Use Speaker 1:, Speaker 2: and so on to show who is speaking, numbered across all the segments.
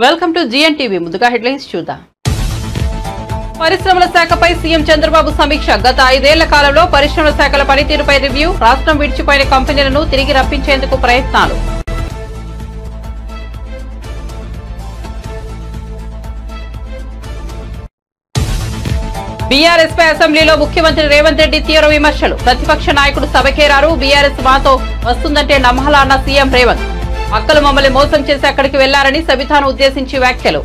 Speaker 1: Welcome to జిఎన్టీవీ. ముందుగా headlines చూద్దాం. పరిశ్రమల శాఖపై సీఎం చంద్రబాబు సమీక్ష. గత 5 ఏళ్ల కాలంలో పరిశ్రమల శాఖల పనితీరుపై రివ్యూ. రాష్ట్రం విడిచిపోయిన కంపెనీలను తిరిగి రప్పించేందుకు ప్రయత్నాలు. బీఆర్ఎస్ పై అసెంబ్లీలో ముఖ్యమంత్రి రేవంత్ రెడ్డి తీవ్ర విమర్శలు. ప్రతిపక్ష నాయకుడు సభకే రారు, బీఆర్ఎస్ మాతో వస్తుందంటే నమ్మాలా అన్న సీఎం రేవంత్. అక్కలు మమ్మల్ని మోసం చేసి అక్కడికి వెళ్లారని సబితాను ఉద్దేశించి వ్యాఖ్యలు.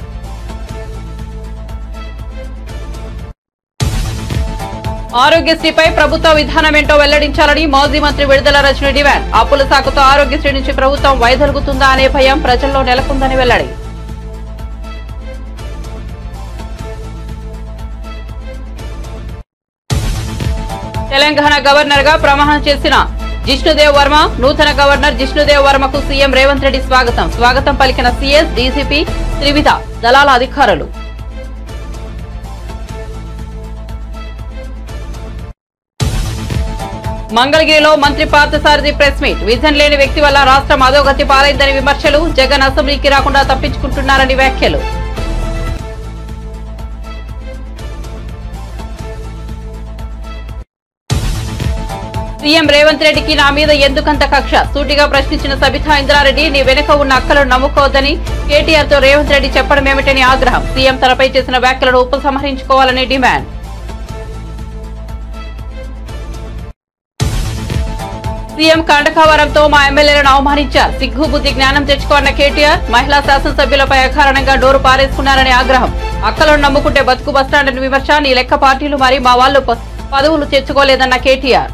Speaker 1: ఆరోగ్యశ్రీపై ప్రభుత్వ విధానమేంటో వెల్లడించాలని మాజీ మంత్రి విడుదల రజని డిమాండ్. అప్పుల సాకుతో ఆరోగ్యశ్రీ నుంచి ప్రభుత్వం వైదొలుగుతుందా అనే భయం ప్రజల్లో నెలకొందని వెల్లడి. తెలంగాణ గవర్నర్ గా ప్రమాణం చేసిన జిష్ణుదేవ్ వర్మ. నూతన గవర్నర్ జిష్ణుదేవ్ వర్మకు సీఎం రేవంత్ రెడ్డి స్వాగతం పలికిన సీఎస్, డీజీపీ, త్రివిధ దళాల అధికారులు. మంగళగిరిలో మంత్రి పార్థసారథి ప్రెస్ మీట్. విజన్ లేని వ్యక్తి వల్ల రాష్ట్రం అధోగతి పాలైందని విమర్శలు. జగన్ అసెంబ్లీకి రాకుండా తప్పించుకుంటున్నారని వ్యాఖ్యలు. సీఎం రేవంత్ రెడ్డికి నా మీద ఎందుకంత కక్ష? సూటిగా ప్రశ్నించిన సబితా ఇంద్రారెడ్డి, నీ వెనుక ఉన్న అక్కలను నమ్ముకోవద్దని కేటీఆర్ తో రేవంత్ రెడ్డి చెప్పడం ఏమిటని ఆగ్రహం. సీఎం తనపై చేసిన వ్యాఖ్యలను ఉపసంహరించుకోవాలని డిమాండ్. సీఎం కండకావరంతో మా ఎమ్మెల్యేలను అవమానించారు. సిగ్గు బుద్ధి జ్ఞానం తెచ్చుకోన్న కేటీఆర్. మహిళా శాసనసభ్యులపై అకారణంగా డోరు పారేసుకున్నారని ఆగ్రహం. అక్కలను నమ్ముకుంటే బతుకు బస్టాండ్ అని విమర్శ. నీ లెక్క పార్టీలు మరి మా వాళ్లు పదవులు తెచ్చుకోలేదన్న కేటీఆర్.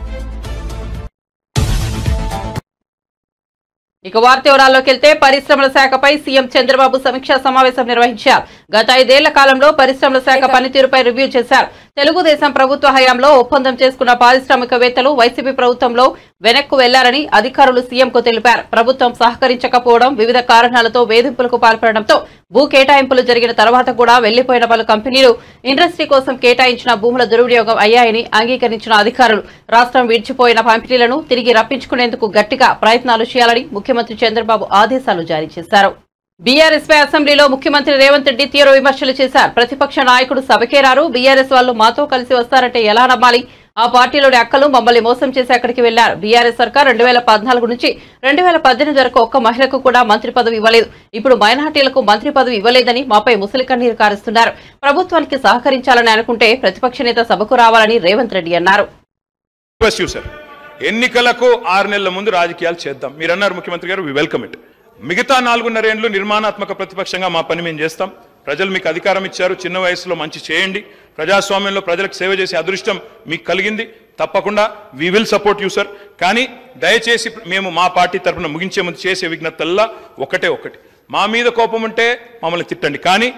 Speaker 1: ఇక వార్త వివరాల్లోకి వెళ్తే, పరిశ్రమల శాఖపై సీఎం చంద్రబాబు సమీక్షా సమావేశం నిర్వహించారు. గత 5 ఏళ్ల కాలంలో పరిశ్రమల శాఖ పనితీరుపై రివ్యూ చేశారు. తెలుగుదేశం ప్రభుత్వ హయాంలో ఒప్పందం చేసుకున్న పారిశ్రామికవేత్తలు వైసీపీ ప్రభుత్వంలో వెనక్కు వెళ్లారని అధికారులు సీఎంకు తెలిపారు. ప్రభుత్వం సహకరించకపోవడం, వివిధ కారణాలతో వేధింపులకు పాల్పడడంతో భూ కేటాయింపులు జరిగిన తర్వాత కూడా వెళ్లిపోయిన పలు కంపెనీలు ఇండస్ట్రీ కోసం కేటాయించిన భూముల దుర్వినియోగం అయ్యాయని అంగీకరించిన అధికారులు రాష్ట్రం విడిచిపోయిన కంపెనీలను తిరిగి రప్పించుకునేందుకు గట్టిగా ప్రయత్నాలు చేయాలని ముఖ్యమంత్రి చంద్రబాబు ఆదేశాలు జారీ చేశారు. బీఆర్ఎస్ పై అసెంబ్లీలో ముఖ్యమంత్రి రేవంత్ రెడ్డి తీవ్ర విమర్శలు చేశారు. ప్రతిపక్ష నాయకుడు సభకే రారు, బీఆర్ఎస్ వాళ్ళు మాతో కలిసి వస్తారంటే ఎలా నమ్మాలి? ఆ పార్టీలోని అక్కలు మమ్మల్ని మోసం చేసి అక్కడికి వెళ్లారు. బీఆర్ఎస్ సర్కార్ 2014 నుంచి 2018 వరకు ఒక్క మహిళకు కూడా మంత్రి పదవి ఇవ్వలేదు. ఇప్పుడు మైనార్టీలకు మంత్రి పదవి ఇవ్వలేదని మాపై ముసలి కన్నీరు కారుస్తున్నారు. ప్రభుత్వానికి సహకరించాలని అనుకుంటే ప్రతిపక్ష నేత సభకు రావాలని రేవంత్ రెడ్డి అన్నారు.
Speaker 2: ఎన్నికలకు 6 నెలల ముందు రాజకీయాలు చేద్దాం మీరన్నారు ముఖ్యమంత్రి గారు. We welcome it. మిగతా 4.5 ఏళ్లు నిర్మాణాత్మక ప్రతిపక్షంగా మా పని మేము చేస్తాం. ప్రజలు మీకు అధికారం ఇచ్చారు, చిన్న వయసులో మంచి చేయండి. ప్రజాస్వామ్యంలో ప్రజలకు సేవ చేసే అదృష్టం మీకు కలిగింది. తప్పకుండా we will support you sir. కానీ దయచేసి మేము మా పార్టీ తరఫున ముగించే ముందు చేసే విజ్ఞప్తల్లా ఒకటి, మా మీద కోపం ఉంటే మమ్మల్ని తిట్టండి, కానీ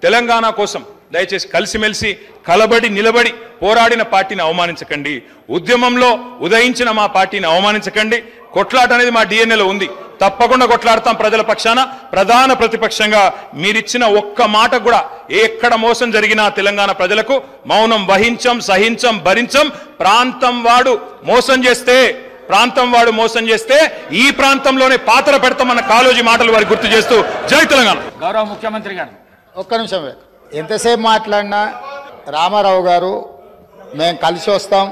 Speaker 2: తెలంగాణ కోసం దయచేసి కలిసిమెలిసి కలబడి నిలబడి పోరాడిన పార్టీని అవమానించకండి. ఉద్యమంలో ఉదయించిన మా పార్టీని అవమానించకండి. కొట్లాట అనేది మా డిఎన్ఏలో ఉంది. తప్పకుండా కొట్లాడతాం ప్రజల పక్షాన. ప్రధాన ప్రతిపక్షంగా మీరిచ్చిన ఒక్క మాట కూడా ఎక్కడ మోసం జరిగినా తెలంగాణ ప్రజలకు మౌనం వహించం, సహించం, భరించం. ప్రాంతం వాడు మోసం చేస్తే ఈ ప్రాంతంలోనే పాత్ర పెడతామన్న కాలోజీ మాటలు వారికి గుర్తు చేస్తూ జై తెలంగాణ.
Speaker 3: గౌరవ ముఖ్యమంత్రి గారు
Speaker 4: ఒక్క నిమిషం. ఎంతసేపు మాట్లాడినా రామారావు గారు మేము కలిసి వస్తాం,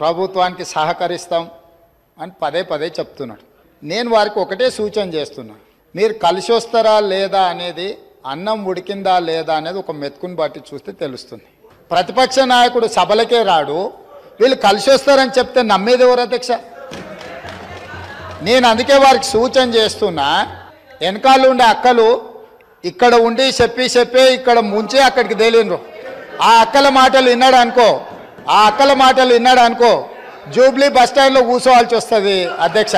Speaker 4: ప్రభుత్వానికి సహకరిస్తాం అని పదే చెప్తున్నాడు. నేను వారికి ఒకటే సూచన చేస్తున్నా, మీరు కలిసి వస్తారా లేదా అనేది, అన్నం ఉడికిందా లేదా అనేది ఒక మెతుకుని బట్టి చూస్తే తెలుస్తుంది. ప్రతిపక్ష నాయకుడు సభలకే రాడు, వీళ్ళు కలిసి వస్తారని చెప్తే నమ్మేది ఎవరు అధ్యక్ష? నేను అందుకే వారికి సూచన చేస్తున్నా, వెనకాల ఉండే అక్కలు ఇక్కడ ఉండి చెప్పి ఇక్కడ ముంచి అక్కడికి తేలినరు. ఆ అక్కల మాటలు విన్నాడు అనుకో జూబ్లీ బస్టాండ్లో కూర్చోవాల్సి వస్తుంది అధ్యక్ష.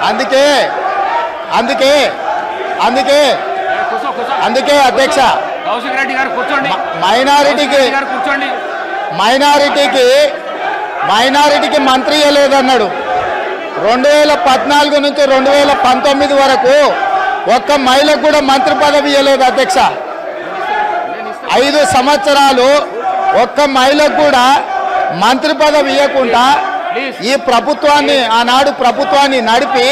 Speaker 4: అందుకే అధ్యక్ష, మైనారిటీకి మంత్రి ఇవ్వలేదన్నాడు. 2014 నుంచి 2019 వరకు ఒక్క మహిళకు కూడా మంత్రి పదవి ఇవ్వలేదు అధ్యక్ష. 5 సంవత్సరాలు ఒక్క మహిళకు కూడా మంత్రి పదవి ఇవ్వకుండా ఈ ప్రభుత్వాన్ని ఆనాడు ప్రభుత్వాన్ని నడిపి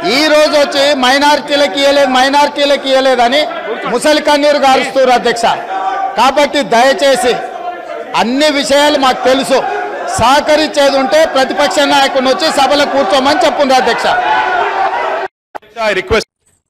Speaker 4: ఈ రోజు వచ్చి మైనారిటీలకు ఇవ్వలేదని ముసలి కన్నీరు గారుస్తారు అధ్యక్ష. కాబట్టి దయచేసి అన్ని విషయాలు మాకు తెలుసు, సహకరించేది ఉంటే ప్రతిపక్ష నాయకుడిని వచ్చి సభలో కూర్చోమని చెప్పుండ్రు అధ్యక్ష.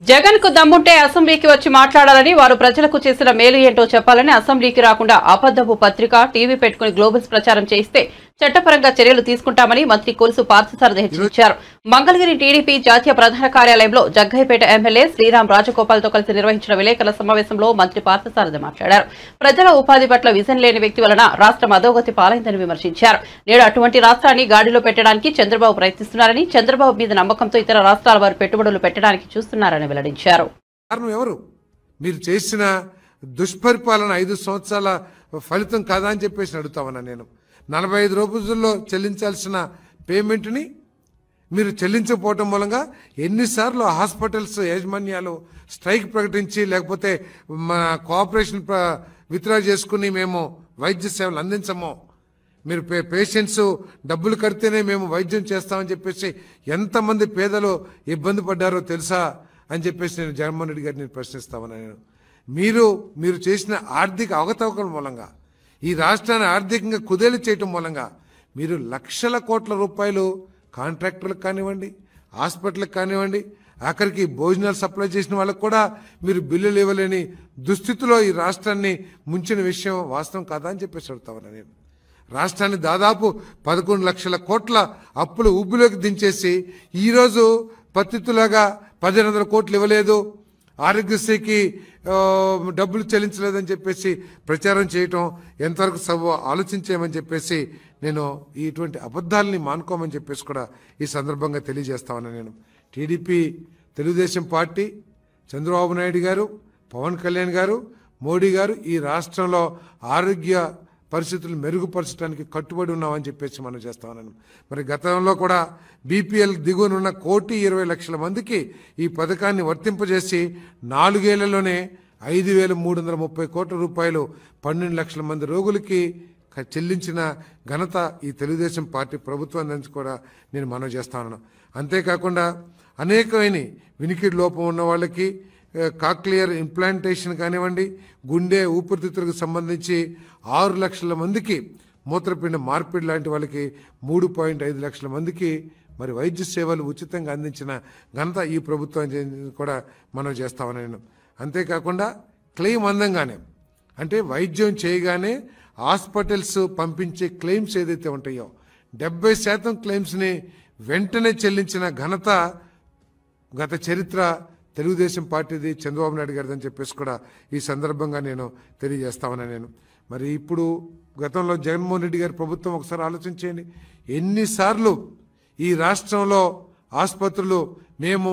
Speaker 1: జగన్ కు దమ్ముంటే అసెంబ్లీకి వచ్చి మాట్లాడాలని, వారు ప్రజలకు చేసిన మేలు ఏంటో చెప్పాలని, అసెంబ్లీకి రాకుండా అబద్ధపు పత్రిక టీవీ పెట్టుకుని గ్లోబల్స్ ప్రచారం చేయిస్తే చట్టపరంగా చర్యలు తీసుకుంటామని మంత్రి కొలుసు పార్థసారథి హెచ్చరించారు. మంగళగిరి టీడీపీ జాతీయ ప్రధాన కార్యాలయంలో జగ్గయ్యపేట ఎమ్మెల్యే శ్రీరామ్ రాజగోపాల్తో కలిసి నిర్వహించిన విలేకరుల సమావేశంలో మంత్రి పార్థసారథి మాట్లాడారు. ప్రజల ఉపాధి పట్ల విజన్ లేని వ్యక్తి వలన రాష్ట్రం అధోగతి పాలైందని విమర్శించారు. నేడు అటువంటి రాష్ట్రాన్ని గాడిలో పెట్టడానికి చంద్రబాబు ప్రయత్నిస్తున్నారని, చంద్రబాబు మీద నమ్మకంతో ఇతర రాష్ట్రాల వారు పెట్టుబడులు పెట్టడానికి చూస్తున్నారని వెల్లడించారు.
Speaker 3: మీరు చేసిన దుష్పరిపాలన 5 సంవత్సరాల ఫలితం కాదా అని చెప్పేసి అడుగుతామన్నా. నేను 45 రోజుల్లో చెల్లించాల్సిన పేమెంట్ని మీరు చెల్లించకపోవటం మూలంగా ఎన్నిసార్లు హాస్పిటల్స్ యాజమాన్యాలు స్ట్రైక్ ప్రకటించి లేకపోతే మన కోఆపరేషన్ విత్డ్రా చేసుకుని మేము వైద్య సేవలు అందించము, మీరు పేషెంట్స్ డబ్బులు కడితేనే మేము వైద్యం చేస్తామని చెప్పేసి ఎంతమంది పేదలు ఇబ్బంది పడ్డారో తెలుసా అని చెప్పేసి నేను జగన్మోహన్ రెడ్డి గారిని ప్రశ్నిస్తామన్నా. నేను మీరు చేసిన ఆర్థిక అవకతవకల మూలంగా ఈ రాష్ట్రాన్ని ఆర్థికంగా కుదేలు చేయటం మూలంగా మీరు లక్షల కోట్ల రూపాయలు కాంట్రాక్టర్లకు కానివ్వండి, హాస్పిటల్కి కానివ్వండి, ఆఖరికి భోజనాలు సప్లై చేసిన వాళ్ళకు కూడా మీరు బిల్లులు ఇవ్వలేని దుస్థితిలో ఈ రాష్ట్రాన్ని ముంచిన విషయం వాస్తవం కాదా అని చెప్పేసి అడుగుతామన్నా. నేను రాష్ట్రాన్ని దాదాపు 11 లక్షల కోట్ల అప్పులు ఊబిలోకి దించేసి ఈరోజు పత్తితులాగా 1500 కోట్లు ఇవ్వలేదు, ఆరోగ్యశ్రీకి డబ్బులు చెల్లించలేదని చెప్పేసి ప్రచారం చేయటం ఎంతవరకు ఆలోచించేయమని చెప్పేసి నేను ఇటువంటి అబద్ధాలని మానుకోమని చెప్పేసి కూడా ఈ సందర్భంగా తెలియజేస్తామని. నేను టీడీపీ, తెలుగుదేశం పార్టీ, చంద్రబాబు నాయుడు గారు, పవన్ కళ్యాణ్ గారు, మోడీ గారు ఈ రాష్ట్రంలో ఆరోగ్య పరిస్థితులు మెరుగుపరచడానికి కట్టుబడి ఉన్నామని చెప్పేసి మనం చేస్తామన్నాను. మరి గతంలో కూడా బీపీఎల్ దిగువనున్న 1,20,00,000 మందికి ఈ పథకాన్ని వర్తింపజేసి 4 ఏళ్లలోనే 5,330 కోట్ల రూపాయలు 12 లక్షల మంది రోగులకి చెల్లించిన ఘనత ఈ తెలుగుదేశం పార్టీ ప్రభుత్వం నుంచి కూడా నేను మనవి చేస్తాను. అంతేకాకుండా అనేకమైన వినికిడి లోపం ఉన్న వాళ్ళకి కాక్లియర్ ఇంప్లాంటేషన్ కానివ్వండి, గుండె ఊపిరితిత్తులకు సంబంధించి 6 లక్షల మందికి, మూత్రపిండ మార్పిడి లాంటి వాళ్ళకి 3.5 లక్షల మందికి మరి వైద్య సేవలు ఉచితంగా అందించిన ఘనత ఈ ప్రభుత్వం కూడా మనం చేస్తామని. నేను అంతేకాకుండా క్లెయిమ్ అందంగానే, అంటే వైద్యం చేయగానే హాస్పిటల్స్ పంపించే క్లెయిమ్స్ ఏదైతే ఉంటాయో 70% క్లెయిమ్స్ని వెంటనే చెల్లించిన ఘనత గత చరిత్ర తెలుగుదేశం పార్టీది, చంద్రబాబు నాయుడు గారిది అని చెప్పేసి కూడా ఈ సందర్భంగా నేను తెలియజేస్తామని. నేను మరి ఇప్పుడు గతంలో జగన్మోహన్ రెడ్డి గారి ప్రభుత్వం ఒకసారి ఆలోచించేయండి, ఎన్నిసార్లు ఈ రాష్ట్రంలో ఆసుపత్రులు మేము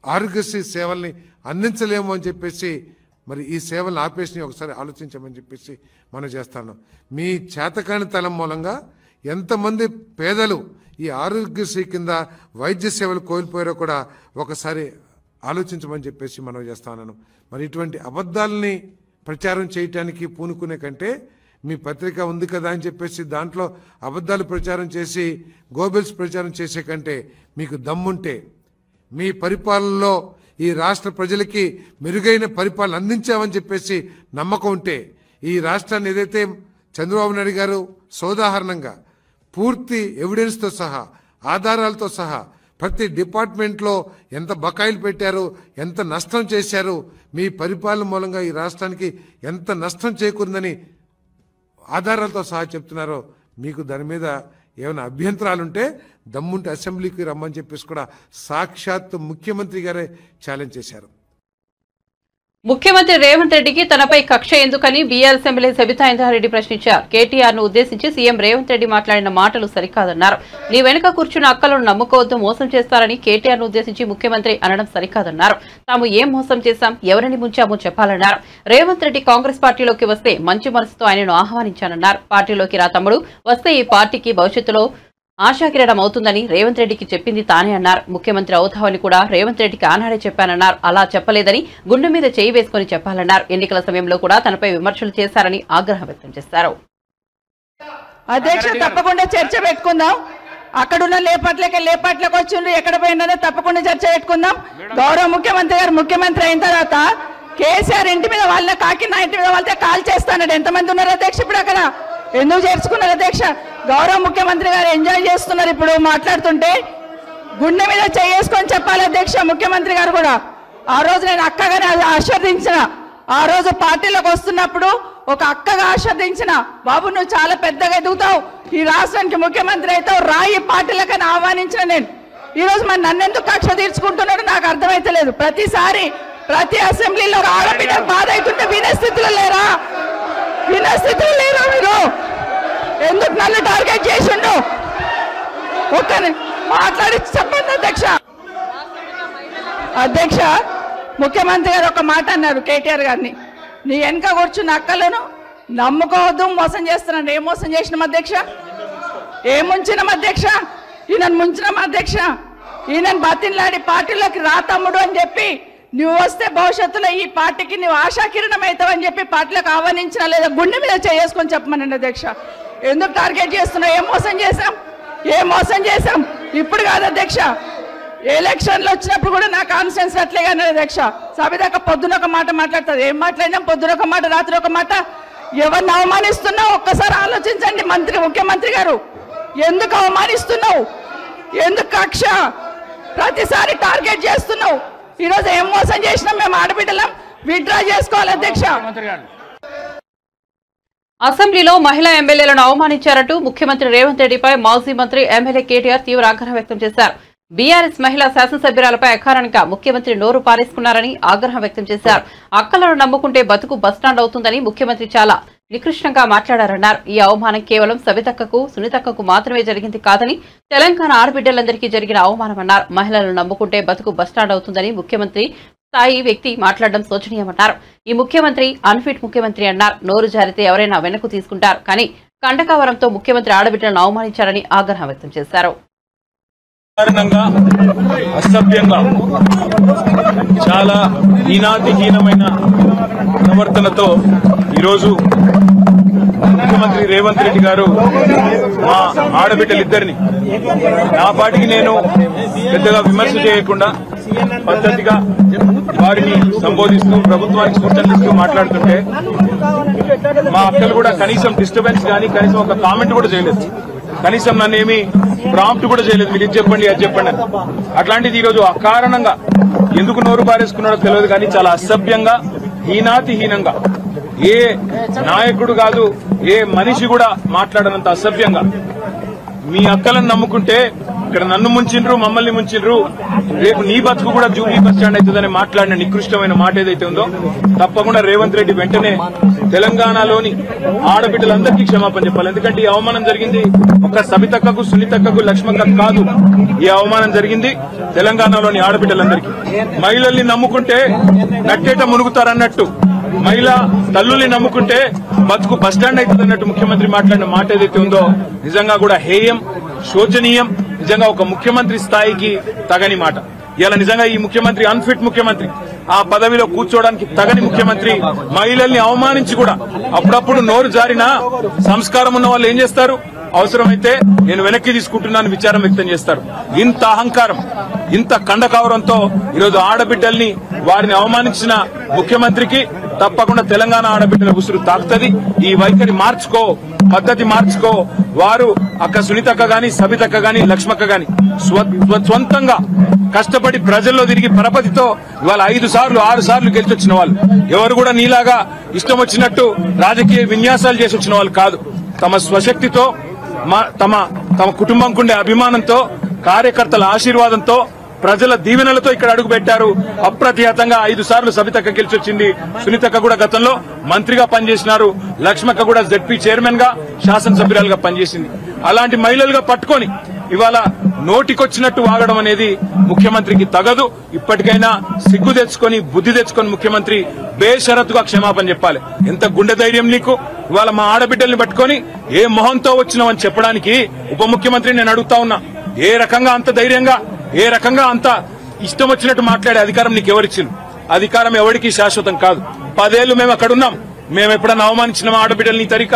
Speaker 3: ఆరోగ్యశ్రీ సేవల్ని అందించలేము అని చెప్పేసి మరి ఈ సేవలను ఆపేసి ఒకసారి ఆలోచించమని చెప్పేసి మనం చేస్తాను. మీ చేతకాని తలం మూలంగా ఎంతమంది పేదలు ఈ ఆరోగ్యశ్రీ కింద వైద్య సేవలు కోల్పోయారో కూడా ఒకసారి ఆలోచించమని చెప్పేసి మనం చేస్తాను. మరి ఇటువంటి అబద్ధాలని ప్రచారం చేయటానికి పూనుకునే కంటే మీ పత్రిక ఉంది కదా అని చెప్పేసి దాంట్లో అబద్ధాలు ప్రచారం చేసి గోబెల్స్ ప్రచారం చేసే కంటే మీకు దమ్ముంటే, మీ పరిపాలనలో ఈ రాష్ట్ర ప్రజలకి మెరుగైన పరిపాలన అందించామని చెప్పేసి నమ్మకం ఉంటే, ఈ రాష్ట్రాన్ని ఏదైతే చంద్రబాబు నాయుడు గారు సోదాహరణంగా పూర్తి ఎవిడెన్స్తో సహా, ఆధారాలతో సహా ప్రతి డిపార్ట్మెంట్లో ఎంత బకాయిలు పెట్టారు, ఎంత నష్టం చేశారు, మీ పరిపాలన మూలంగా ఈ రాష్ట్రానికి ఎంత నష్టం చేకూరిందని ఆధారాలతో సహా చెప్తున్నారో, మీకు దాని మీద ఏమైనా అభ్యంతరాలుంటే దమ్ముంటే అసెంబ్లీకి రమ్మని చెప్పేసి కూడా సాక్షాత్ ముఖ్యమంత్రి గారే ఛాలెంజ్ చేశారు.
Speaker 1: ముఖ్యమంత్రి రేవంత్ రెడ్డికి తనపై కక్ష ఎందుకని బీఆర్ఎస్ ఎమ్మెల్యే సబితా ఇంద్రారెడ్డి ప్రశ్నించారు. కేటీఆర్ ను ఉద్దేశించి సీఎం రేవంత్ రెడ్డి మాట్లాడిన మాటలు సరికాదన్నారు. నీ వెనుక కూర్చున్న అక్కలను నమ్ముకోవద్దు, మోసం చేస్తారని కేటీఆర్ ను ఉద్దేశించి ముఖ్యమంత్రి అనడం సరికాదన్నారు. తాము ఏం మోసం చేశాం, ఎవరిని ముంచామో చెప్పాలన్నారు. రేవంత్ రెడ్డి కాంగ్రెస్ పార్టీలోకి వస్తే మంచి మనసుతో ఆయనను ఆహ్వానించానన్నారు. పార్టీలోకి రా తమ్ముడు, వస్తే ఈ పార్టీకి భవిష్యత్తులో ఆశాకిరణం అవుతుందని రేవంత్ రెడ్డికి చెప్పింది తానే అన్నారు. ముఖ్యమంత్రి అవుతావని కూడా రేవంత్ రెడ్డికి ఆనాడే చెప్పానన్నారు. అలా చెప్పలేదని గుండె మీద చేయి వేసుకుని చెప్పాలన్నారు. ఎన్నికల సమయంలో కూడా తనపై విమర్శలు చేశారని ఆగ్రహం వ్యక్తం చేశారు.
Speaker 5: అధ్యక్ష, తప్పకుండా చర్చ పెట్టుకుందాం. అక్కడున్న లేపట్లకు వచ్చిండ్రు, ఎక్కడ పోయిందో తప్పకుండా చర్చ పెట్టుకుందాం. గౌరవ ముఖ్యమంత్రి గారు ముఖ్యమంత్రి అయిన తర్వాత కేసీఆర్ ఇంటి మీద వాళ్ళ కాకినా ఇంటి మీద వాళ్ళతో కాల్ చేస్తానడు. ఎంతమంది ఉన్నారు అధ్యక్ష ఇప్పుడు అక్కడ? ఎందుకు చేర్చుకున్నారు అధ్యక్ష? గౌరవ ముఖ్యమంత్రి గారు ఎంజాయ్ చేస్తున్నారు. ఇప్పుడు మాట్లాడుతుంటే గుండె మీద చేసుకొని చెప్పాలి అధ్యక్ష. ముఖ్యమంత్రి గారు కూడా ఆ రోజు నేను అక్కగానే ఆశీర్వదించిన, ఆ రోజు పార్టీలోకి వస్తున్నప్పుడు ఒక అక్కగా ఆశీర్వదించిన, బాబు నువ్వు చాలా పెద్దగా ఎదుగుతావు, ఈ రాష్ట్రానికి ముఖ్యమంత్రి అవుతావు, రాయి పార్టీలకని ఆహ్వానించిన నేను. ఈ రోజు మరి నన్నెందుకు కక్ష తీర్చుకుంటున్నాడు నాకు అర్థమైతలేదు. ప్రతిసారి ప్రతి అసెంబ్లీలో ఆడబిడ్డ బాధ అవుతుంటే వినే స్థితిలో లేరా? వినే స్థితిలో లేరా మీరు? ఎందుకు నన్ను టార్గెట్ చేసిండు? ఒక్క మాట్లాడి చెప్పండి అధ్యక్ష. అధ్యక్ష ముఖ్యమంత్రి గారు ఒక మాట అన్నారు కేటీఆర్ గారిని, నీ వెనక కూర్చున్న అక్కలను నమ్ముకోవద్దు, మోసం చేస్తున్నాడు. ఏం మోసం చేసినాం అధ్యక్ష? ఏం ముంచినాం అధ్యక్ష? ఈయనను ముంచినాం అధ్యక్ష. ఈయనను బతిన్లాడి పార్టీలోకి రా తమ్ముడు అని చెప్పి, నువ్వు వస్తే భవిష్యత్తులో ఈ పార్టీకి నువ్వు ఆశాకిరణం అవుతావు అని చెప్పి పార్టీలకు ఆహ్వానించినా లేదా గుండె మీద చేసుకొని చెప్పమనండి అధ్యక్ష. ఎందుకు టార్గెట్ చేస్తున్నావు? ఏం మోసం చేశాం? ఏం మోసం చేశాం? ఇప్పుడు కాదు అధ్యక్ష, ఎలక్షన్లు వచ్చినప్పుడు కూడా నా కాన్ఫిడెన్స్ అట్లేగా అధ్యక్ష. సభదాకా పొద్దున ఒక మాట మాట్లాడుతుంది. ఏం మాట్లాడినాం? పొద్దున ఒక మాట, రాత్రి ఒక మాట. ఎవరిని అవమానిస్తున్నావు ఒక్కసారి ఆలోచించండి ముఖ్యమంత్రి గారు. ఎందుకు అవమానిస్తున్నావు? ఎందుకు కక్ష? ప్రతిసారి టార్గెట్ చేస్తున్నావు. ఈరోజు ఏం మోసం చేసినాం? మేము ఆడబిడ్డలం విత్డ్రా చేసుకోవాలి అధ్యక్ష.
Speaker 1: అసెంబ్లీలో మహిళా ఎమ్మెల్యేలను అవమానించారంటూ ముఖ్యమంత్రి రేవంత్ రెడ్డిపై మాజీ మంత్రి ఎమ్మెల్యే కేటీఆర్ తీవ్ర ఆగ్రహం వ్యక్తం చేశారు. బీఆర్ఎస్ మహిళా శాసనసభ్యురాలపై అకారణంగా ముఖ్యమంత్రి నోరు పారేసుకున్నారని ఆగ్రహం వ్యక్తం చేశారు. అక్కలను నమ్ముకుంటే బతుకు బస్టాండ్ అవుతుందని ముఖ్యమంత్రి చాలా నికృష్టంగా మాట్లాడారన్నారు. ఈ అవమానం కేవలం సవితక్కకు, సునీతక్కకు మాత్రమే జరిగింది కాదని తెలంగాణ ఆడబిడ్డలందరికీ జరిగిన అవమానమన్నారు. మహిళలను నమ్ముకుంటే బతుకు బస్టాండ్ అవుతుందని ముఖ్యమంత్రి స్థాయి వ్యక్తి మాట్లాడడం శోచనీయమన్నారు. ఈ ముఖ్యమంత్రి అన్ఫిట్ ముఖ్యమంత్రి అన్నారు. నోరు జారితే ఎవరైనా వెనక్కు తీసుకుంటారు, కానీ కండకావరంతో ముఖ్యమంత్రి ఆడబిడ్డలను అవమానించారని ఆగ్రహం వ్యక్తం చేశారు.
Speaker 2: అసభ్యంగా చాలా హీనాతిహీనమైన ప్రవర్తనతో ఈరోజు ముఖ్యమంత్రి రేవంత్ రెడ్డి గారు మా ఆడబిడ్డలిద్దరిని, నా పాటికి నేను పెద్దగా విమర్శ చేయకుండా పద్ధతిగా వారిని సంబోధిస్తూ ప్రభుత్వానికి సూచనలు ఇస్తూ మాట్లాడుతుంటే మా అక్కలు కూడా కనీసం డిస్టర్బెన్స్ కానీ కనీసం ఒక కామెంట్ కూడా చేయలేదు. కనీసం నన్నేమి ప్రాంప్ట్ కూడా చేయలేదు. మీరు ఇది చెప్పండి అది చెప్పండి అని. అట్లాంటిది ఈరోజు అకారణంగా ఎందుకు నోరు పారేసుకున్నాడో తెలియదు, కానీ చాలా అసభ్యంగా హీనాతిహీనంగా ఏ నాయకుడు కాదు ఏ మనిషి కూడా మాట్లాడనంత అసభ్యంగా మీ అక్కలను నమ్ముకుంటే ఇక్కడ నన్ను ముంచిండ్రు, మమ్మల్ని ముంచిండ్రు, రేపు నీ బతుకు కూడా జూబ్లీ బస్ స్టాండ్ అవుతుందని మాట్లాడిన నికృష్టమైన మాట ఏదైతే ఉందో తప్పకుండా రేవంత్ రెడ్డి వెంటనే తెలంగాణలోని ఆడబిడ్డలందరికీ క్షమాపణ చెప్పాలి. ఎందుకంటే ఈ అవమానం జరిగింది ఒక సబితక్కకు, సునీతక్కకు, లక్ష్మక్కకు కాదు. ఈ అవమానం జరిగింది తెలంగాణలోని ఆడబిడ్డలందరికీ. మహిళల్ని నమ్ముకుంటే నట్టేట మునుగుతారన్నట్టు, మహిళా తల్లుల్ని నమ్ముకుంటే బతుకు బస్టాండ్ అవుతుంది అన్నట్టు ముఖ్యమంత్రి మాట్లాడిన మాట ఏదైతే ఉందో నిజంగా కూడా హేయం, శోచనీయం, నిజంగా ఒక ముఖ్యమంత్రి స్థాయికి తగని మాట. ఇలా నిజంగా ఈ ముఖ్యమంత్రి అన్ఫిట్ ముఖ్యమంత్రి, ఆ పదవిలో కూర్చోవడానికి తగని ముఖ్యమంత్రి. మహిళల్ని అవమానించి కూడా అప్పుడప్పుడు నోరు జారినా సంస్కారం ఉన్న వాళ్ళు ఏం చేస్తారు? అవసరమైతే నేను వెనక్కి తీసుకుంటున్నాను విచారం వ్యక్తం చేస్తారు. ఇంత అహంకారం, ఇంత కండకావరంతో ఈరోజు ఆడబిడ్డల్ని వారిని అవమానించిన ముఖ్యమంత్రికి తప్పకుండా తెలంగాణ ఆడబిడ్డల ఉసురు తాకుతుంది. ఈ వైఖరి మార్చుకో, పద్ధతి మార్చుకో. వారు అక్క సునీతక్క గాని, సబితక్క గాని, లక్ష్మక్క గాని స్వంతంగా కష్టపడి ప్రజల్లో తిరిగి పరపతితో ఇవాళ 5 సార్లు 6 సార్లు గెలిచొచ్చిన వాళ్ళు. ఎవరు కూడా నీలాగా ఇష్టం వచ్చినట్టు రాజకీయ విన్యాసాలు చేసి వచ్చిన వాళ్ళు కాదు. తమ స్వశక్తితో, తమ కుటుంబంకుండే అభిమానంతో, కార్యకర్తల ఆశీర్వాదంతో, ప్రజల దీవెనలతో ఇక్కడ అడుగు పెట్టారు. అప్రతిహతంగా 5 సార్లు సబితక్క గెలిచొచ్చింది. సునీతక్క కూడా గతంలో మంత్రిగా పనిచేసినారు. లక్ష్మక్క కూడా జడ్పీ చైర్మన్ గా, శాసనసభ్యురాలుగా పనిచేసింది. అలాంటి మహిళలుగా పట్టుకొని ఇవాళ నోటికొచ్చినట్టు వాగడం అనేది ముఖ్యమంత్రికి తగదు. ఇప్పటికైనా సిగ్గు తెచ్చుకొని, బుద్ధి తెచ్చుకొని ముఖ్యమంత్రి బేషరతుగా క్షమాపణ చెప్పాలి. ఎంత గుండె ధైర్యం నీకు? ఇవాళ మా ఆడబిడ్డల్ని పట్టుకొని ఏ మొహంతో వచ్చినావని చెప్పడానికి ఉప ముఖ్యమంత్రి నేను అడుగుతా ఉన్నా. ఏ రకంగా అంత ధైర్యంగా, ఏ రకంగా అంత ఇష్టం వచ్చినట్టు మాట్లాడే అధికారం నీకు ఎవరిచ్చింది? అధికారం ఎవరికి శాశ్వతం కాదు. 10 ఏళ్లు మేము అక్కడున్నాం. మేము ఎప్పుడన్నా అవమానించిన ఆడబిడ్డల్ని తరిక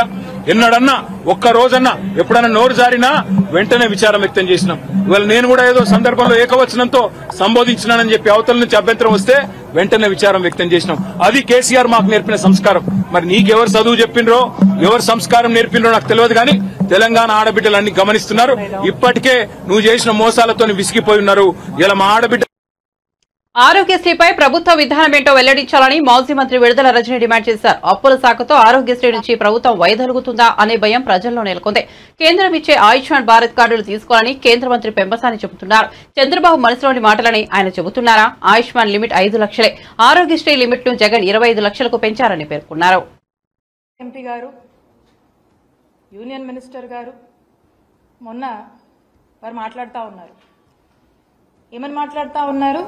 Speaker 2: ఎన్నడన్నా ఒక్క రోజన్నా ఎప్పుడన్నా నోరు జారినా వెంటనే విచారం వ్యక్తం చేసినాం. ఇవాళ నేను కూడా ఏదో సందర్భంలో ఏకవచనంతో సంబోధించినానని చెప్పి అవతల నుంచి అభ్యంతరం వస్తే వెంటనే విచారం వ్యక్తం చేసినాం. అది కేసీఆర్ మాకు నేర్పిన సంస్కారం. మరి నీకెవరు చదువు చెప్పిండ్రో, ఎవరు సంస్కారం నేర్పిండ్రో నాకు తెలియదు, కానీ తెలంగాణ ఆడబిడ్డలన్నీ గమనిస్తున్నారు. ఇప్పటికే నువ్వు చేసిన మోసాలతో విసిగిపోయి ఉన్నారు. ఇలా మా ఆడబిడ్డ
Speaker 1: ఆరోగ్యశ్రీపై ప్రభుత్వ విధానమేంటో వెల్లడించాలని మాజీ మంత్రి విడుదల రజని డిమాండ్ చేశారు. అప్పుల శాఖతో ఆరోగ్యశ్రీ నుంచి ప్రభుత్వం వైదొలుగుతుందా అనే భయం ప్రజల్లో నెలకొంది. కేంద్రం ఇచ్చే ఆయుష్మాన్ భారత్ కార్డులు తీసుకోవాలని కేంద్ర మంత్రి పెంబసాని చెబుతున్నారు. చంద్రబాబు మనసులోని మాటలని ఆయన చెబుతున్నారా? ఆయుష్మాన్ లిమిట్ 5 లక్షలే. ఆరోగ్యశ్రీ లిమిట్ ను జగన్ 25 లక్షలకు పెంచారని పేర్కొన్నారు.
Speaker 6: ఎంపీ గారు, యూనియన్ మినిస్టర్ గారు మొన్న వారు మాట్లాడుతూ ఉన్నారు. ఏమని మాట్లాడుతూ ఉన్నారు?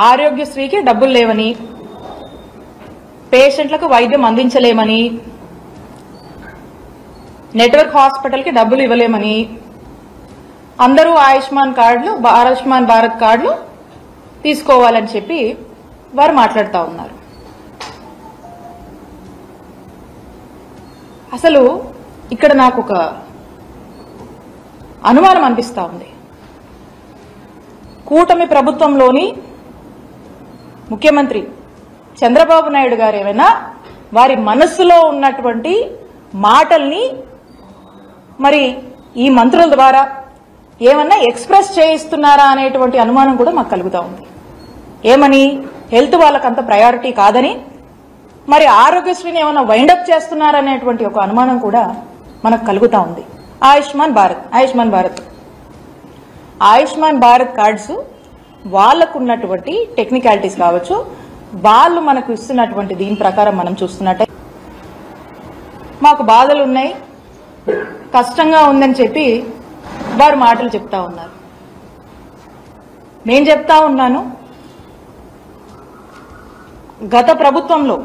Speaker 6: ఆరోగ్యశ్రీకి డబ్బులు లేవని, పేషెంట్లకు వైద్యం అందించలేమని, నెట్వర్క్ హాస్పిటల్కి డబ్బులు ఇవ్వలేమని, అందరూ ఆయుష్మాన్ భారత్ కార్డులు తీసుకోవాలని చెప్పి వారు మాట్లాడుతూ ఉన్నారు. అసలు ఇక్కడ నాకు ఒక అనుమానం అనిపిస్తూ ఉంది. కూటమి ప్రభుత్వంలోని ముఖ్యమంత్రి చంద్రబాబు నాయుడు గారు ఏమైనా వారి మనస్సులో ఉన్నటువంటి మాటల్ని మరి ఈ మంత్రుల ద్వారా ఏమన్నా ఎక్స్ప్రెస్ చేయిస్తున్నారా అనేటువంటి అనుమానం కూడా మాకు కలుగుతూ ఉంది. ఏమని? హెల్త్ వాళ్ళకంత ప్రయారిటీ కాదని, మరి ఆరోగ్యశ్రీని ఏమైనా వైండప్ చేస్తున్నారనేటువంటి ఒక అనుమానం కూడా మనకు కలుగుతూ ఉంది. ఆయుష్మాన్ భారత్ కార్డ్స్ వాళ్ళకున్నటువంటి టెక్నికాలిటీస్ కావచ్చు, వాళ్ళు మనకు ఇస్తున్నటువంటి దీని ప్రకారం మనం చూస్తున్నట్టే మాకు బాధలు ఉన్నాయి, కష్టంగా ఉందని చెప్పి వారు మాటలు చెప్తా ఉన్నారు. నేను చెప్తా ఉన్నాను, గత ప్రభుత్వంలో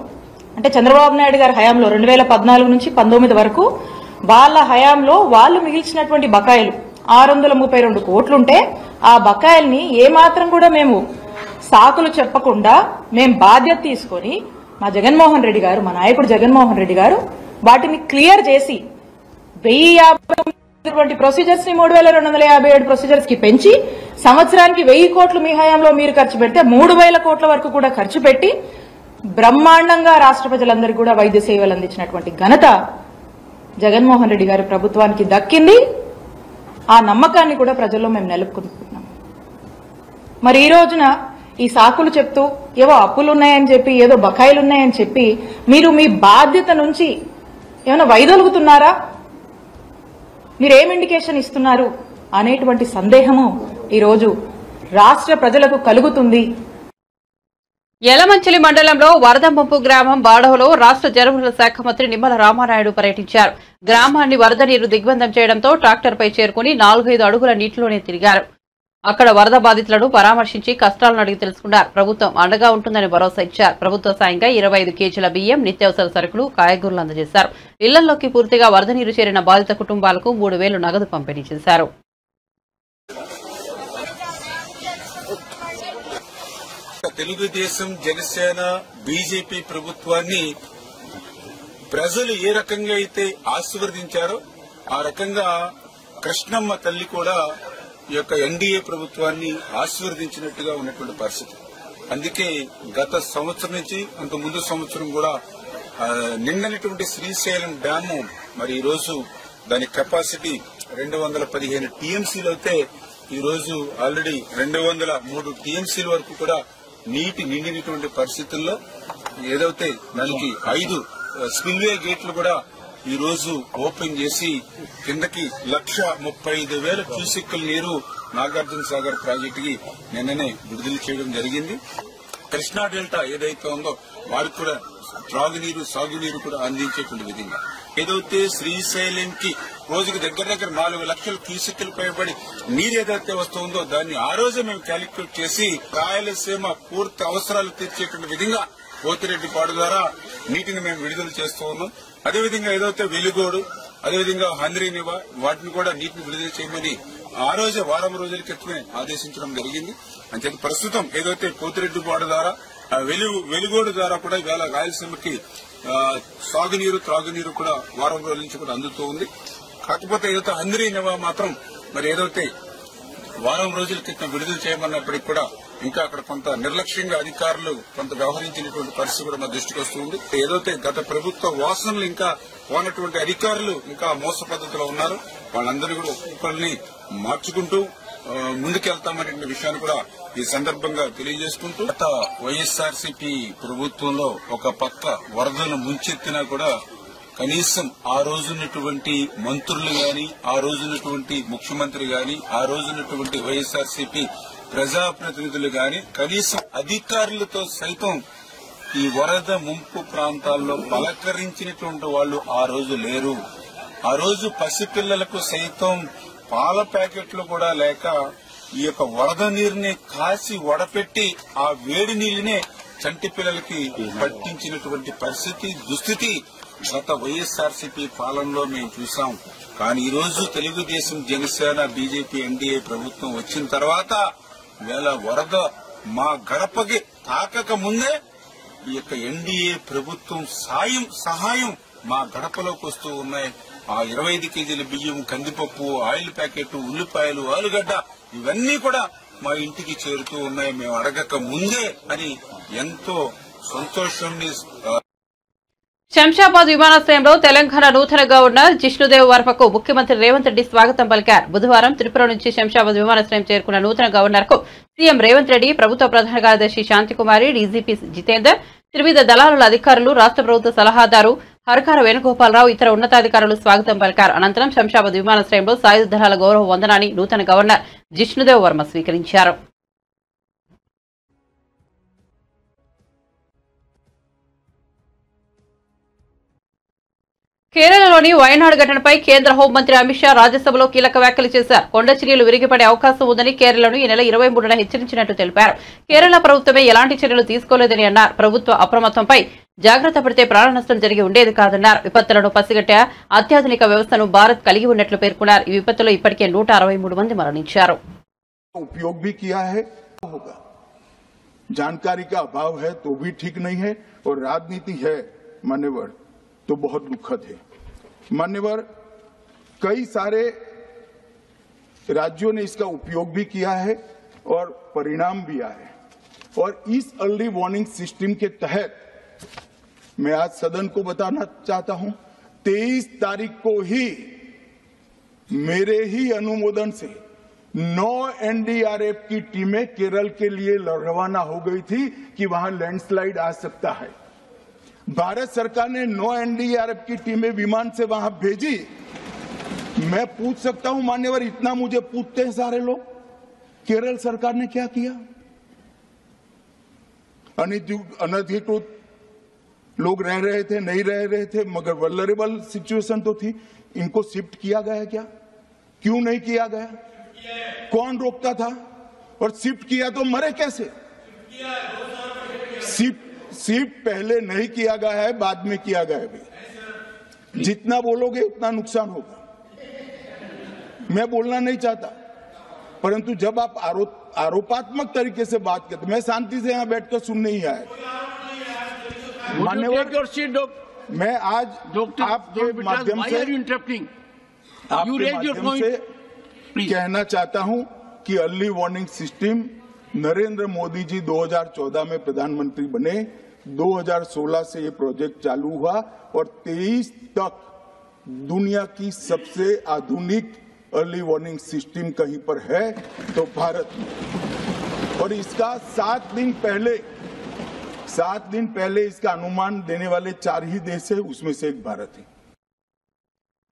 Speaker 6: అంటే చంద్రబాబు నాయుడు గారి హయాంలో 2014 నుంచి 19 వరకు వాళ్ళ హయాంలో వాళ్ళు మిగిల్చినటువంటి బకాయిలు 632 కోట్లుంటే ఆ బకాయిల్ని ఏమాత్రం కూడా మేము సాకులు చెప్పకుండా మేము బాధ్యత తీసుకొని మా జగన్మోహన్ రెడ్డి గారు, మా నాయకుడు జగన్మోహన్ రెడ్డి గారు వాటిని క్లియర్ చేసి 1050 ప్రొసీజర్స్ ని 3257 ప్రొసీజర్స్ కి పెంచి సంవత్సరానికి 1000 కోట్లు మీ హయాంలో మీరు ఖర్చు పెడితే 3000 కోట్ల వరకు కూడా ఖర్చు పెట్టి బ్రహ్మాండంగా రాష్ట్ర ప్రజలందరికీ కూడా వైద్య సేవలు అందించినటువంటి ఘనత జగన్మోహన్ రెడ్డి గారి ప్రభుత్వానికి దక్కింది. ఆ నమ్మకాన్ని కూడా ప్రజల్లో మేము నిలుపుకుంటున్నాం. మరి ఈ రోజున ఈ సాకులు చెప్తూ ఏవో అప్పులున్నాయని చెప్పి, ఏదో బకాయిలున్నాయని చెప్పి మీరు మీ బాధ్యత నుంచి ఏమైనా వైదొలుగుతున్నారా? మీరేం ఇండికేషన్ ఇస్తున్నారు అనేటువంటి సందేహము ఈరోజు రాష్ట్ర ప్రజలకు కలుగుతుంది.
Speaker 1: యలమంచిలి మండలంలో వరదముంపు గ్రామం బాడవలో రాష్ట్ర జలవనరుల శాఖ మంత్రి నిమ్మల రామానాయుడు పర్యటించారు. గ్రామాన్ని వరద నీరు దిగ్బంధం చేయడంతో ట్రాక్టర్పై చేరుకుని 4-5 అడుగుల నీటిలోనే తిరిగారు. అక్కడ వరద బాధితులను పరామర్శించి కష్టాలను అడిగి తెలుసుకున్నారు. ప్రభుత్వం అండగా ఉంటుందని భరోసా ఇచ్చారు. ప్రభుత్వ సాయంగా 25 కేజీల బియ్యం, నిత్యావసర సరుకులు, కాయగూరలు అందజేశారు. ఇళ్లలోకి పూర్తిగా వరద నీరు చేరిన బాధిత కుటుంబాలకు 3,000 నగదు పంపిణీ చేశారు.
Speaker 7: తెలుగుదేశం, జనసేన, బీజేపీ ప్రభుత్వాన్ని ప్రజలు ఏ రకంగా అయితే ఆశీర్వదించారో ఆ రకంగా కృష్ణమ్మ తల్లి కూడా ఈ యొక్క ఎన్డీఏ ప్రభుత్వాన్ని ఆశీర్వదించినట్టుగా ఉన్నటువంటి పరిస్థితి. అందుకే గత సంవత్సరం నుంచి అంత ముందు సంవత్సరం కూడా నిండనటువంటి శ్రీశైలం డ్యాము మరి ఈ రోజు దాని కెపాసిటీ 215 టీఎంసీలు అయితే ఈ రోజు ఆల్రెడీ 203 టీఎంసీల వరకు కూడా నీటి నిండినటువంటి పరిస్థితుల్లో ఏదైతే దానికి 5 స్పిల్వే గేట్లు కూడా ఈ రోజు ఓపెన్ చేసి కిందకి 1,35,000 క్యూసెక్కుల నీరు నాగార్జున సాగర్ ప్రాజెక్టుకి నిన్ననే విడుదల చేయడం జరిగింది. కృష్ణా డెల్టా ఏదైతే ఉందో వారికి కూడా త్రాగునీరు, సాగునీరు కూడా అందించేటువంటి విధంగా ఏదైతే శ్రీశైలంకి రోజుకి దగ్గర 4 లక్షల క్యూసెక్కులు పైబడి నీరు ఏదైతే వస్తుందో దాన్ని ఆ రోజే మేము క్యాలిక్యులేట్ చేసి రాయలసీమ పూర్తి అవసరాలు తీర్చేటువంటి విధంగా పోతిరెడ్డిపాడు ద్వారా నీటిని మేము విడుదల చేస్తూ ఉన్నాం. అదేవిధంగా ఏదైతే వెలుగోడు, అదేవిధంగా హంద్రీనివా వాటిని కూడా నీటిని విడుదల చేయమని ఆ రోజే వారం రోజుల క్రితమే ఆదేశించడం జరిగింది. అంతే ప్రస్తుతం ఏదైతే పోతిరెడ్డిపాడు ద్వారా వెలుగోడు ద్వారా కూడా ఇవాళ రాయలసీమకి సాగునీరు త్రాగునీరు కూడా వారం రోజుల నుంచి కూడా అందుతూ ఉంది. కాకపోతే ఏదైతే హంద్రీ నవా మాత్రం మరి ఏదైతే వారం రోజుల క్రితం విడుదల చేయమన్నప్పటికీ కూడా ఇంకా అక్కడ కొంత నిర్లక్ష్యంగా అధికారులు కొంత వ్యవహరించినటువంటి పరిస్థితి కూడా మా దృష్టికి వస్తుంది. ఏదైతే గత ప్రభుత్వ వాసనలు ఇంకా పోనటువంటి అధికారులు ఇంకా మోస పద్ధతిలో ఉన్నారు, వాళ్ళందరూ కూడా ఒక్కొక్కరిని మార్చుకుంటూ ముందుకెళ్తామనే విషయాన్ని కూడా ఈ సందర్భంగా తెలియజేసుకుంటూ, గత వైఎస్ఆర్సీపీ ప్రభుత్వంలో ఒక పక్క వరదను ముంచెత్తినా కూడా కనీసం ఆ రోజున్నటువంటి మంత్రులు గాని, ఆ రోజున్నటువంటి ముఖ్యమంత్రి గాని, ఆ రోజున్నటువంటి వైఎస్ఆర్సీపీ ప్రజాప్రతినిధులు గాని కనీసం అధికారులతో సైతం ఈ వరద ముంపు ప్రాంతాల్లో పలకరించినటువంటి వాళ్ళు ఆ రోజు లేరు. ఆ రోజు పసిపిల్లలకు సైతం పాల ప్యాకెట్లు కూడా లేక ఈ యొక్క వరద నీరుని కాసి వడపెట్టి ఆ వేడి నీళ్లనే చంటి పిల్లలకి పట్టించినటువంటి పరిస్థితి దుస్థితి గత వైఎస్ఆర్సీపీ పాలనలో మేము చూసాం. కానీ ఈ రోజు తెలుగుదేశం జనసేన బీజేపీ ఎన్డీఏ ప్రభుత్వం వచ్చిన తర్వాత వేళ వరద మా గడపకి తాకక ముందే ఈ యొక్క ఎన్డీఏ ప్రభుత్వం సహాయం మా గడపలోకి వస్తూ ఉన్నాయి. ఆ 25 కేజీల బియ్యం, కందిపప్పు, ఆయిల్ ప్యాకెట్, ఉల్లిపాయలు, ఆలుగడ్డ ఇవన్నీ కూడా మా ఇంటికి చేరుతూ ఉన్నాయి మేము అడగక ముందే అని ఎంతో సంతోషాన్ని.
Speaker 1: శంషాబాద్ విమానాశ్రయంలో తెలంగాణ నూతన గవర్నర్ జిష్ణుదేవ్ వర్మకు ముఖ్యమంత్రి రేవంత్ రెడ్డి స్వాగతం పలికారు. బుధవారం త్రిపుర నుంచి శంషాబాద్ విమానాశ్రయం చేరుకున్న నూతన గవర్నర్ కు సీఎం రేవంత్ రెడ్డి, ప్రభుత్వ ప్రధాన కార్యదర్శి శాంతికుమారి, డీజీపీ జితేందర్, త్రివిధ దళారుల అధికారులు, రాష్ట్ర ప్రభుత్వ సలహాదారు హరకార వేణుగోపాలరావు, ఇతర ఉన్నతాధికారులు స్వాగతం పలికారు. అనంతరం శంషాబాద్ విమానాశ్రయంలో సాయుధ దళాల గౌరవ వందనాన్ని నూతన గవర్నర్ జిష్ణుదేవ్ వర్మ స్వీకరించారు. కేరళలోని వయనాడు ఘటనపై కేంద్ర హోంమంత్రి అమిత్ షా రాజ్యసభలో కీలక వ్యాఖ్యలు చేశారు. కొండ చర్యలు విరిగిపడే అవకాశం ఉందని కేరళను ఈ నెల 23న హెచ్చరించినట్టు తెలిపారు. కేరళ ప్రభుత్వమే ఎలాంటి చర్యలు తీసుకోలేదని అన్నారు. ప్రభుత్వ అప్రమత్తంపై జాగ్రత్త పడితే ప్రాణ నష్టం జరిగి ఉండేది కాదన్నారు. విపత్తులను పసిగట్టే అత్యాధునిక వ్యవస్థను భారత్ కలిగి ఉన్నట్లు పేర్కొన్నారు. ఈ విపత్తులో ఇప్పటికే 163 మంది మరణించారు.
Speaker 8: उपयोग भी किया है, होगा जानकारी का अभाव है तो भी ठीक नहीं है, और राजनीति है मान्यवर तो बहुत दुखद है। मान्यवर कई सारे राज्यों ने इसका उपयोग भी किया है और परिणाम भी आए, और इस अर्ली वार्निंग सिस्टम के तहत मैं आज सदन को बताना चाहता हूं, 23 तारीख को ही मेरे ही अनुमोदन से 9 एनडीआरएफ की टीमें केरल के लिए रवाना हो गई थी कि वहां लैंडस्लाइड आ सकता है। भारत सरकार ने 9 एनडीआरएफ की टीमें विमान से वहां भेजी। मैं पूछ सकता हूं मान्यवर, इतना मुझे पूछते हैं सारे लोग, केरल सरकार ने क्या किया? अनधिकृत लोग रह रहे थे, नहीं रह रहे थे, मगर वल्नरेबल सिचुएशन तो थी। इनको शिफ्ट किया गया क्या? क्यों नहीं किया गया? कौन रोकता था? और शिफ्ट किया तो मरे कैसे? शिफ्ट पहले नहीं किया गया है, बाद में किया गया है। जितना बोलोगे उतना नुकसान होगा। मैं बोलना नहीं चाहता, परंतु जब आप आरोपात्मक तरीके से बात करते, मैं शांति से यहां बैठकर सुनने ही आया। मान्यवर, मैं आज आपके माध्यम से कहना चाहता हूं कि early warning system Narendra Modi ji 2014 में प्रधानमंत्री बने, 2016 से ये प्रोजेक्ट चालू हुआ और 23 तक दुनिया की सबसे आधुनिक अर्ली वार्निंग सिस्टम कहीं पर है तो भारत में। और इसका 7 दिन पहले इसका अनुमान देने वाले 4 ही देश है, उसमें से एक भारत है।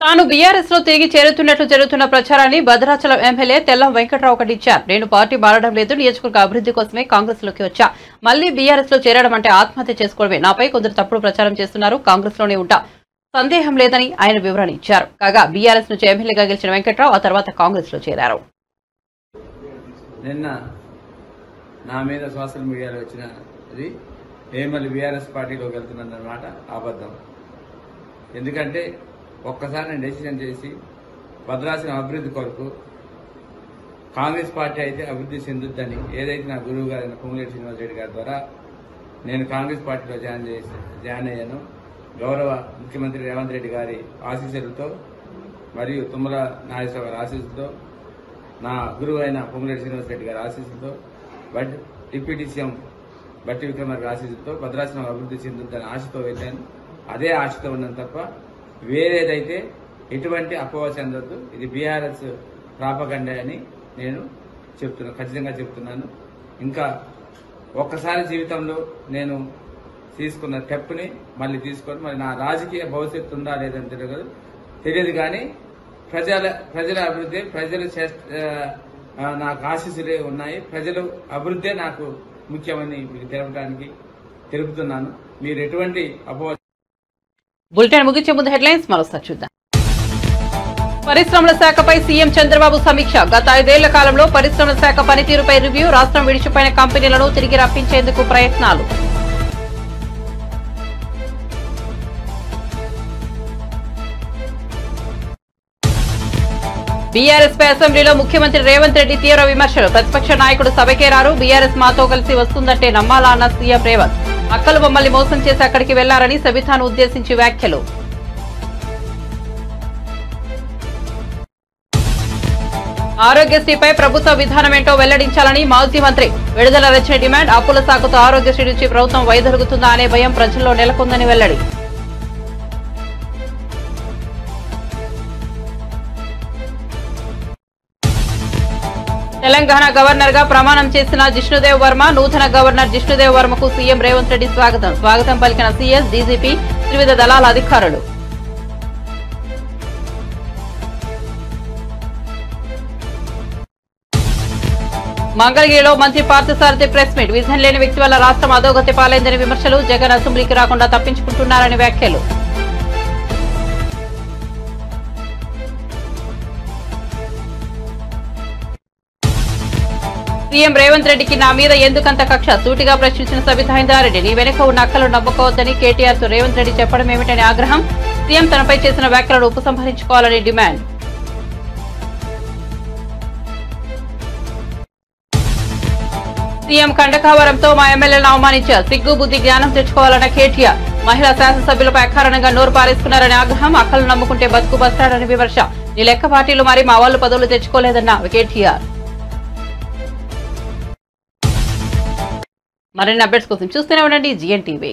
Speaker 1: తాను బీఆర్ఎస్ లో తిరిగి చేరుతున్నట్లు జరుగుతున్న ప్రచారాన్ని భద్రాచలం ఎమ్మెల్యే తెల్లం వెంకట్రావు ఖండించారు. నేను పార్టీ మారడం లేదు, నియోజకవర్గ అభివృద్ధి కోసమే కాంగ్రెస్ లోకి వచ్చా. మళ్లీ బీఆర్ఎస్ లో చేరడం అంటే ఆత్మహత్య చేసుకోవడమే. నాపై కొందరు తప్పుడు ప్రచారం చేస్తున్నారు. కాంగ్రెస్ లోనే ఉంటా, సందేహం లేదని ఆయన వివరణ ఇచ్చారు. కాగా బీఆర్ఎస్ నుంచి ఎమ్మెల్యేగా గెలిచిన వెంకట్రావు ఆ తర్వాత కాంగ్రెస్ లో చేరారు.
Speaker 9: నిన్న నా మీద సోషల్ మీడియాలో వచ్చిన మళ్ళీ బీఆర్ఎస్ పార్టీలోకి వెళ్తున్నమాట అబద్ధం. ఎందుకంటే ఒక్కసారి నేను డెసిషన్ చేసి భద్రాచలం అభివృద్ధి కొరకు కాంగ్రెస్ పార్టీ అయితే అభివృద్ధి చెందుద్దని ఏదైతే నా గురువు గారైన పొంగులేటి శ్రీనివాసరెడ్డి గారి ద్వారా నేను కాంగ్రెస్ పార్టీలో జాయిన్ అయ్యాను. గౌరవ ముఖ్యమంత్రి రేవంత్ రెడ్డి గారి ఆశీస్సులతో మరియు తుమ్మల నాగేశ్వర గారి ఆశీస్సులతో నా గురువు అయిన పొంగులేటి శ్రీనివాసరెడ్డి గారి ఆశీస్సులతో డిప్యూటీ సీఎం బట్టి విక్రమార్క ఆశీస్సులతో భద్రాచలం అభివృద్ధి చెందుతుందని ఆశతో వెళ్ళాను. అదే ఆశతో ఉన్నాను తప్ప వేరేదైతే ఎటువంటి అపోహ చెందొద్దు. ఇది బీఆర్ఎస్ ప్రాపగండా అని నేను ఖచ్చితంగా చెప్తున్నాను. ఇంకా ఒక్కసారి జీవితంలో నేను తీసుకున్న స్టెప్ని మళ్ళీ తీసుకొని మరి నా రాజకీయ భవిష్యత్తు ఉందా లేదని తెలియదు కానీ ప్రజల అభివృద్ధి నాకు ఆశీస్సులే ఉన్నాయి. ప్రజలు అభివృద్ధే నాకు ముఖ్యమని మీకు తెలుపుతున్నాను. మీరు ఎటువంటి అపోహ.
Speaker 1: బులెటిన్ ముగించే ముందు హెడ్లైన్స్ మరోసారి చూద్దాం. పరిశ్రమల శాఖపై సీఎం చంద్రబాబు సమీక్ష. గత 5 ఏళ్ల కాలంలో పరిశ్రమల శాఖ పనితీరుపై రివ్యూ. రాష్ట్రం విడిచిపోయిన కంపెనీలను తిరిగి రప్పించేందుకు ప్రయత్నాలు. బీఆర్ఎస్ పై అసెంబ్లీలో ముఖ్యమంత్రి రేవంత్ రెడ్డి తీవ్ర విమర్శలు. ప్రతిపక్ష నాయకుడు సభకే రారు, బీఆర్ఎస్ మాతో కలిసి వస్తుందంటే నమ్మాలా అన్న సీఎం రేవంత్. అక్కలు మమ్మల్ని మోసం చేసి అక్కడికి వెళ్లారని సబితాను ఉద్దేశించి వ్యాఖ్యలు. ఆరోగ్యశ్రీపై ప్రభుత్వ విధానమేంటో వెల్లడించాలని మాజీ మంత్రి విడుదల రచన డిమాండ్. అప్పుల సాకుతో ఆరోగ్యశ్రీ నుంచి ప్రభుత్వం వైదొలుగుతుందా అనే భయం ప్రజల్లో నెలకొందని వెల్లడి. తెలంగాణ గవర్నర్ గా ప్రమాణం చేసిన జిష్ణుదేవ్ వర్మ. నూతన గవర్నర్ జిష్ణుదేవ్ వర్మకు సీఎం రేవంత్ రెడ్డి స్వాగతం పలికిన సీఎస్, డీజీపీ, త్రివిధ దళాల అధికారులు. మంగళగిరిలో మంత్రి పార్థసారథి ప్రెస్ మీట్. విజన్ లేని వ్యక్తి వల్ల రాష్ట్రం అధోగతి పాలైందని విమర్శలు. జగన్ అసెంబ్లీకి రాకుండా తప్పించుకుంటున్నారని వ్యాఖ్యలు. సీఎం రేవంత్ రెడ్డికి నా మీద ఎందుకంత కక్ష? సూటిగా ప్రశ్నించిన సబితా ఇంద్రారెడ్డి. నీ వెనుక ఉన్న అక్కలు నవ్వుకోవద్దని కేటీఆర్ తో రేవంత్ రెడ్డి చెప్పడం ఏమిటని ఆగ్రహం. సీఎం తనపై చేసిన వ్యాఖ్యలను ఉపసంహరించుకోవాలని డిమాండ్. సీఎం కండకావరంతో మా ఎమ్మెల్యేలను అవమానించారు. సిగ్గు బుద్ధి జ్ఞానం తెచ్చుకోవాలన్న కేటీఆర్. మహిళా శాసనసభ్యులపై అకారణంగా నోరు పారేసుకున్నారని ఆగ్రహం. అక్కలు నమ్ముకుంటే బతుకు బస్తాడని విమర్శ. నీ లెక్క పార్టీలు మరి మా వాళ్లు పదవులు తెచ్చుకోలేదన్న కేటీఆర్. మరిన్ని అప్డేట్స్ కోసం చూస్తూనే ఉండండి GNTV.